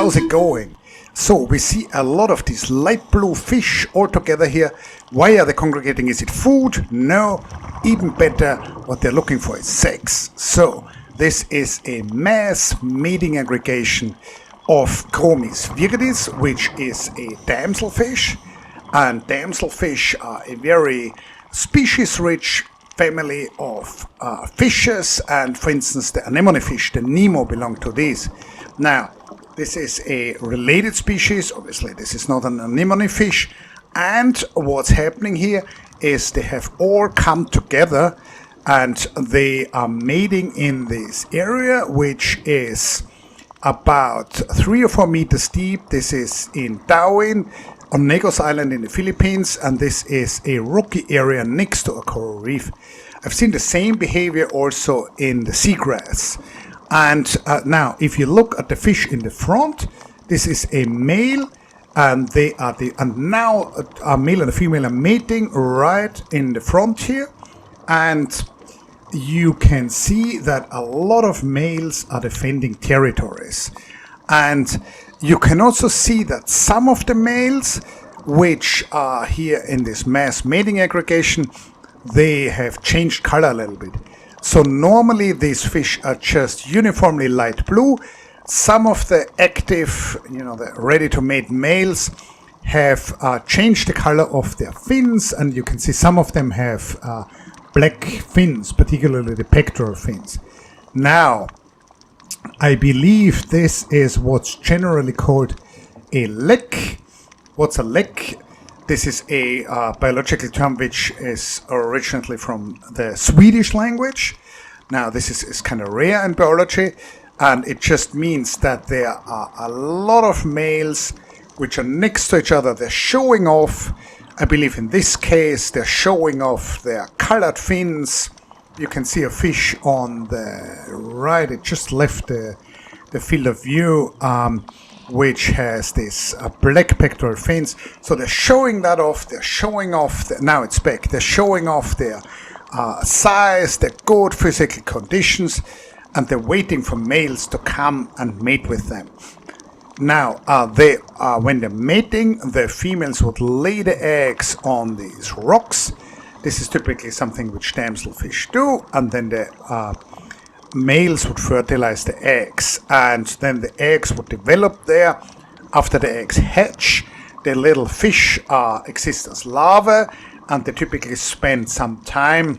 how's it going? So we see a lot of these light blue fish all together here. Why are they congregating? Is it food? No. Even better, what they're looking for is sex. So this is a mass mating aggregation of Chromis viridis, which is a damselfish. And damselfish are a very species-rich family of fishes, and for instance the anemone fish, the Nemo, belong to these. Now, this is a related species. Obviously this is not an anemone fish, and what's happening here is they have all come together and they are mating in this area, which is about 3 or 4 meters deep. This is in Dauin on Negros Island in the Philippines, and this is a rocky area next to a coral reef. I've seen the same behavior also in the seagrass. And now, if you look at the fish in the front, this is a male, and they are and now a male and a female are mating right in the front here, and you can see that a lot of males are defending territories. And you can also see that some of the males, which are here in this mass mating aggregation, they have changed color a little bit. So normally these fish are just uniformly light blue. Some of the active, the ready to mate males have changed the color of their fins, and you can see some of them have black fins, particularly the pectoral fins. Now, I believe this is what's generally called a lek. What's a lek? This is a biological term which is originally from the Swedish language. Now, this is kind of rare in biology, and it just means that there are a lot of males which are next to each other. They're showing off. I believe in this case they're showing off their colored fins. You can see a fish on the right. It just left the field of view, which has this black pectoral fins. So they're showing that off. They're showing off. Now it's back. They're showing off their size, their good physical conditions, and they're waiting for males to come and mate with them. Now, when they're mating, the females would lay the eggs on these rocks. This is typically something which damselfish do, and then the males would fertilize the eggs, and then the eggs would develop there. After the eggs hatch, the little fish exist as larvae, and they typically spend some time,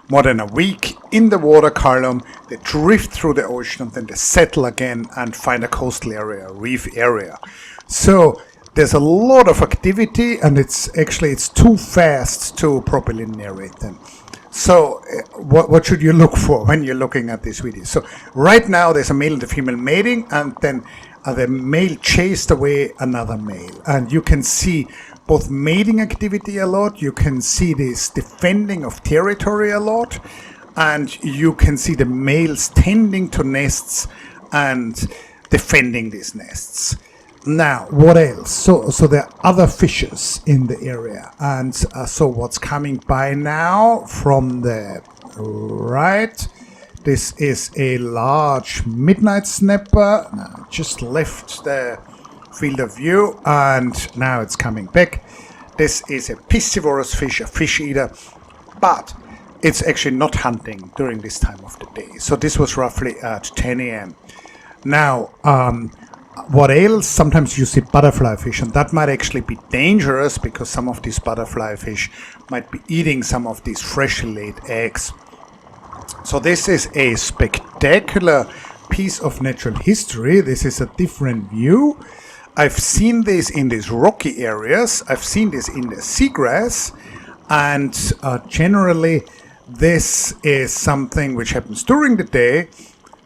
more than a week, in the water column. They drift through the ocean, and then they settle again and find a coastal area, a reef area. So there's a lot of activity, and it's too fast to properly narrate them. So what should you look for when you're looking at this video? So right now there's a male and a female mating, and then the male chased away another male. And you can see both mating activity a lot, you can see this defending of territory a lot, and you can see the males tending to nests and defending these nests. Now, what else? So there are other fishes in the area, and so what's coming by now from the right? This is a large midnight snapper. Now, just left the field of view, and now it's coming back. This is a piscivorous fish, a fish eater, but it's actually not hunting during this time of the day. So this was roughly at 10 a.m. Now, what else? Sometimes you see butterfly fish, and that might actually be dangerous because some of these butterfly fish might be eating some of these freshly laid eggs. So this is a spectacular piece of natural history. This is a different view. I've seen this in these rocky areas. I've seen this in the seagrass, and generally this is something which happens during the day,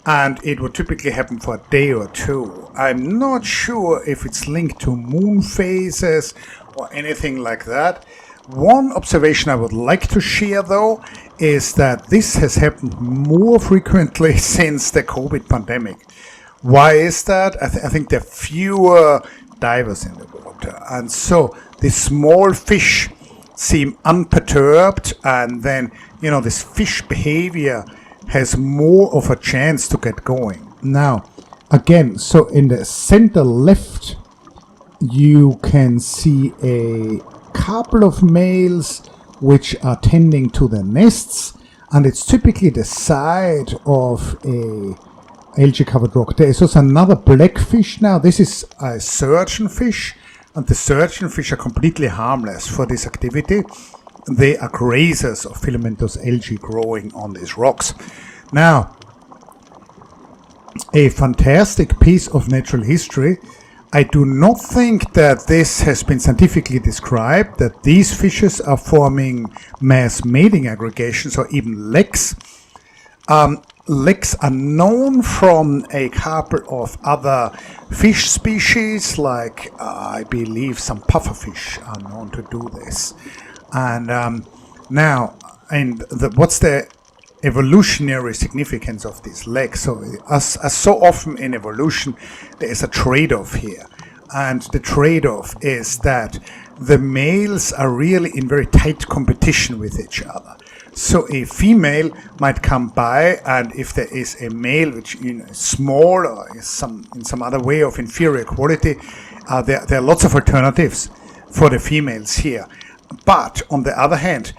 and it would typically happen for a day or two. I'm not sure if it's linked to moon phases or anything like that. One observation I would like to share, though, is that this has happened more frequently since the COVID pandemic. Why is that? I think there are fewer divers in the water, and so the small fish seem unperturbed, and then this fish behavior has more of a chance to get going. Now, again, so in the center left, you can see a couple of males which are tending to their nests, and it's typically the side of a algae-covered rock. There is also another blackfish now. This is a surgeonfish, and the surgeonfish are completely harmless for this activity. They are grazers of filamentous algae growing on these rocks. Now, a fantastic piece of natural history. I do not think that this has been scientifically described, that these fishes are forming mass mating aggregations or even leks. Leks are known from a couple of other fish species, like I believe some pufferfish are known to do this. And what's the evolutionary significance of these leks? So as so often in evolution, there is a trade-off here, and the trade-off is that the males are really in very tight competition with each other. So a female might come by, and if there is a male which is small or is in some other way of inferior quality, there are lots of alternatives for the females here. But on the other hand,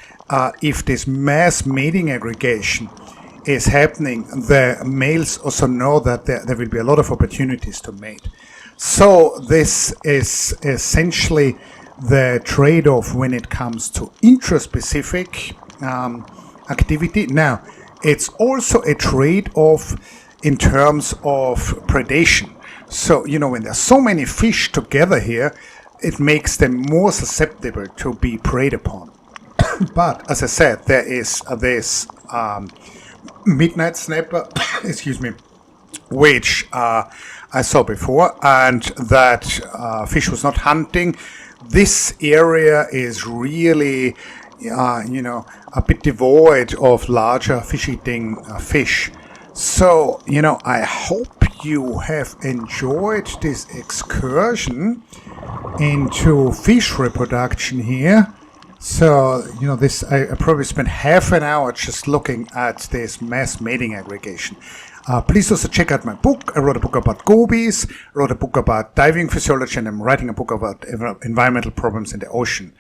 if this mass mating aggregation is happening, the males also know that there will be a lot of opportunities to mate. So this is essentially the trade-off when it comes to intraspecific activity. Now, it's also a trade-off in terms of predation. So, when there's so many fish together here, it makes them more susceptible to be preyed upon. But as I said, there is this midnight snapper, excuse me, which I saw before, and that fish was not hunting. This area is really, a bit devoid of larger fish-eating fish. So, I hope you have enjoyed this excursion into fish reproduction here. So, I probably spent half an hour just looking at this mass mating aggregation. Please also check out my book. I wrote a book about gobies, wrote a book about diving physiology, and I'm writing a book about environmental problems in the ocean.